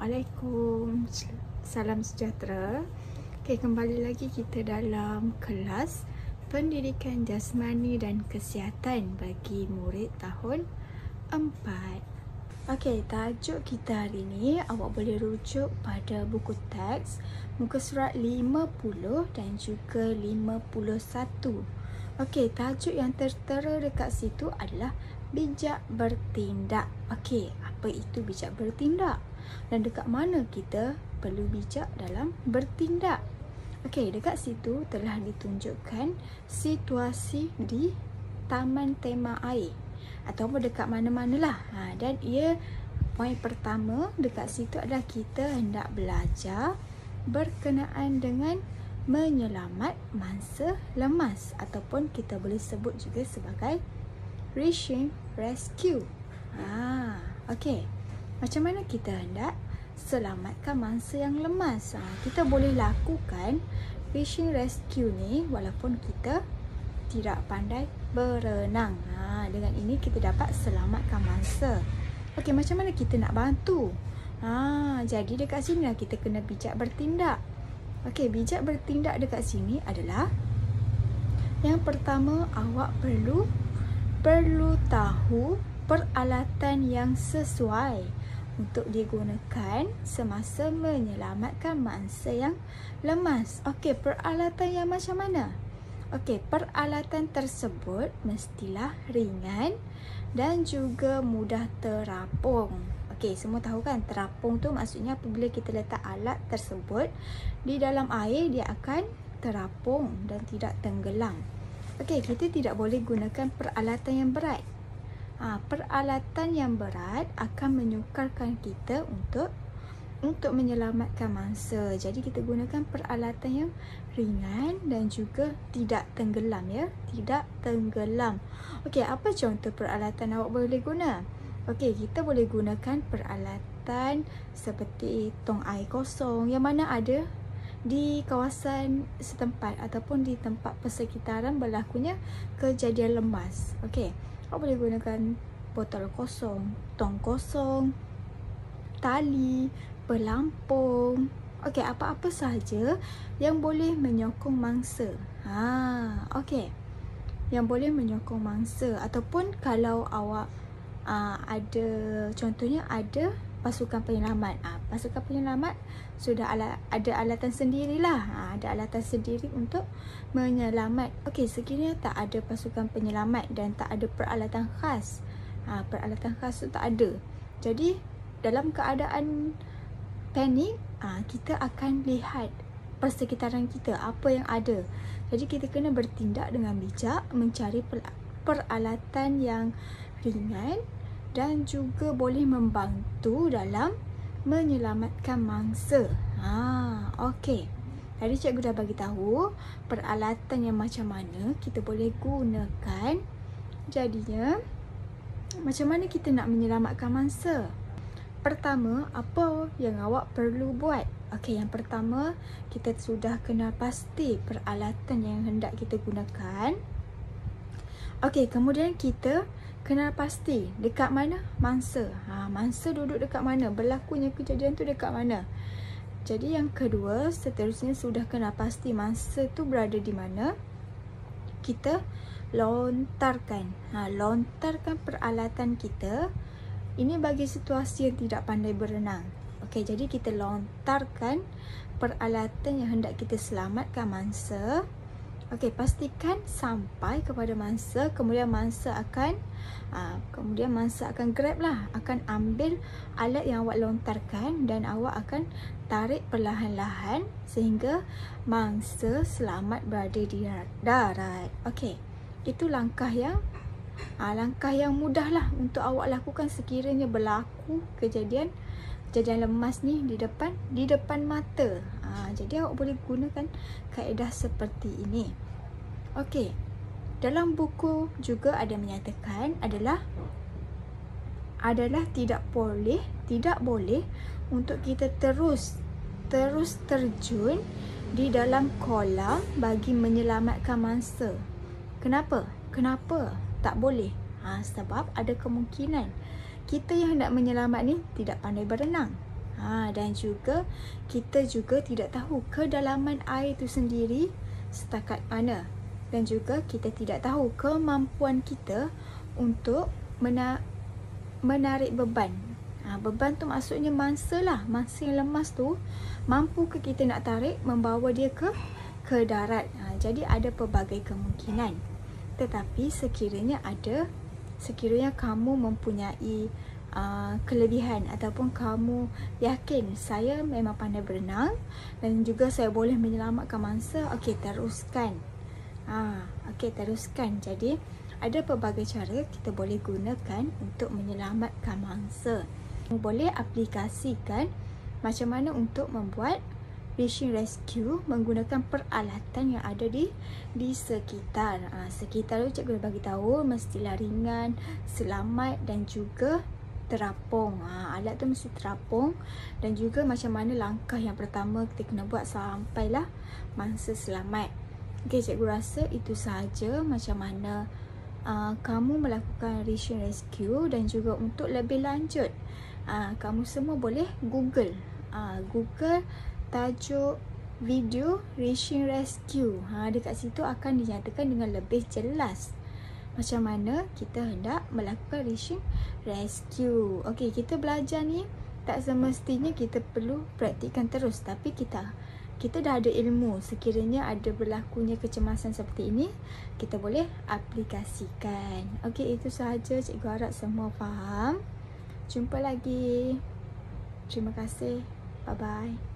Assalamualaikum. Salam sejahtera. Kembali lagi kita dalam kelas Pendidikan Jasmani dan Kesihatan bagi murid tahun 4. Tajuk kita hari ini awak boleh rujuk pada buku teks muka surat 50 dan juga 51. Tajuk yang tertera dekat situ adalah bijak bertindak. Apa itu bijak bertindak? Dan dekat mana kita perlu bijak dalam bertindak? Dekat situ telah ditunjukkan situasi di taman tema air ataupun dekat mana-manalah. Dan poin pertama dekat situ adalah kita hendak belajar berkenaan dengan menyelamat mangsa lemas ataupun kita boleh sebut juga sebagai fishing rescue. Macam mana kita hendak selamatkan mangsa yang lemas? Kita boleh lakukan fishing rescue ni walaupun kita tidak pandai berenang. Dengan ini kita dapat selamatkan mangsa. Macam mana kita nak bantu? Jadi dekat sini lah kita kena bijak bertindak. Bijak bertindak dekat sini adalah yang pertama, awak perlu tahu peralatan yang sesuai untuk digunakan semasa menyelamatkan mangsa yang lemas. Peralatan yang macam mana? Peralatan tersebut mestilah ringan dan juga mudah terapung. Semua tahu kan, terapung tu maksudnya apabila kita letak alat tersebut di dalam air, dia akan terapung dan tidak tenggelam. Kita tidak boleh gunakan peralatan yang berat. Peralatan yang berat akan menyukarkan kita untuk menyelamatkan mangsa. Jadi kita gunakan peralatan yang ringan dan juga tidak tenggelam, tidak tenggelam. Apa contoh peralatan awak boleh guna? Kita boleh gunakan peralatan seperti tong air kosong yang mana ada di kawasan setempat ataupun di tempat persekitaran berlakunya kejadian lemas. Awak boleh gunakan botol kosong, tong kosong, tali, pelampung. Apa-apa sahaja yang boleh menyokong mangsa. Yang boleh menyokong mangsa. Ataupun kalau awak ada, contohnya ada pasukan penyelamat. Pasukan penyelamat sudah ada alatan sendirilah. Ada alatan sendiri untuk menyelamat. Sekiranya tak ada pasukan penyelamat dan tak ada peralatan khas. Peralatan khas tu tak ada. Jadi dalam keadaan panik, kita akan lihat persekitaran kita, apa yang ada. Jadi kita kena bertindak dengan bijak, mencari peralatan yang ringan dan juga boleh membantu dalam menyelamatkan mangsa. Jadi cikgu dah bagi tahu peralatan yang macam mana kita boleh gunakan. Jadinya macam mana kita nak menyelamatkan mangsa? Pertama, apa yang awak perlu buat? Yang pertama, kita sudah kena pasti peralatan yang hendak kita gunakan. Kemudian kita kena pasti dekat mana mangsa. Mangsa duduk dekat mana? Berlakunya kejadian tu dekat mana? Jadi yang kedua, seterusnya sudah kena pasti mangsa tu berada di mana. Kita lontarkan. Lontarkan peralatan kita. Ini bagi situasi yang tidak pandai berenang. Jadi kita lontarkan peralatan yang hendak kita selamatkan mangsa. Pastikan sampai kepada mangsa, kemudian mangsa akan grab lah, akan ambil alat yang awak lontarkan dan awak akan tarik perlahan-lahan sehingga mangsa selamat berada di darat. Itu langkah yang mudah lah untuk awak lakukan sekiranya berlaku kejadian lemas ni di depan mata. Jadi awak boleh gunakan kaedah seperti ini. Dalam buku juga ada menyatakan adalah tidak boleh untuk kita terus terjun di dalam kolam bagi menyelamatkan mangsa. Kenapa tak boleh? Sebab ada kemungkinan kita yang hendak menyelamat ni tidak pandai berenang. Dan juga kita juga tidak tahu kedalaman air itu sendiri setakat mana. Dan juga kita tidak tahu kemampuan kita untuk menarik beban. Beban tu maksudnya mangsa lah. Mangsa yang lemas tu, mampu ke kita nak tarik, membawa dia ke darat. Jadi ada pelbagai kemungkinan. Tetapi sekiranya kamu mempunyai kelebihan ataupun kamu yakin saya memang pandai berenang dan juga saya boleh menyelamatkan mangsa, okey, teruskan. Teruskan. Jadi ada pelbagai cara kita boleh gunakan untuk menyelamatkan mangsa. Boleh aplikasikan macam mana untuk membuat fishing rescue menggunakan peralatan yang ada di sekitar. Sekitar tu cikgu bagi tahu mestilah ringan, selamat dan juga terapung. Alat tu mesti terapung dan juga macam mana langkah yang pertama kita kena buat sampailah mangsa selamat. Okey, cikgu rasa itu sahaja macam mana kamu melakukan fishing rescue, dan juga untuk lebih lanjut kamu semua boleh Google tajuk video fishing rescue. Dekat situ akan dinyatakan dengan lebih jelas macam mana kita hendak melakukan fishing rescue. Okey, kita belajar ni tak semestinya kita perlu praktikkan terus, tapi kita dah ada ilmu. Sekiranya ada berlakunya kecemasan seperti ini, kita boleh aplikasikan. Okey, itu sahaja. Cikgu harap semua faham. Jumpa lagi. Terima kasih. Bye-bye.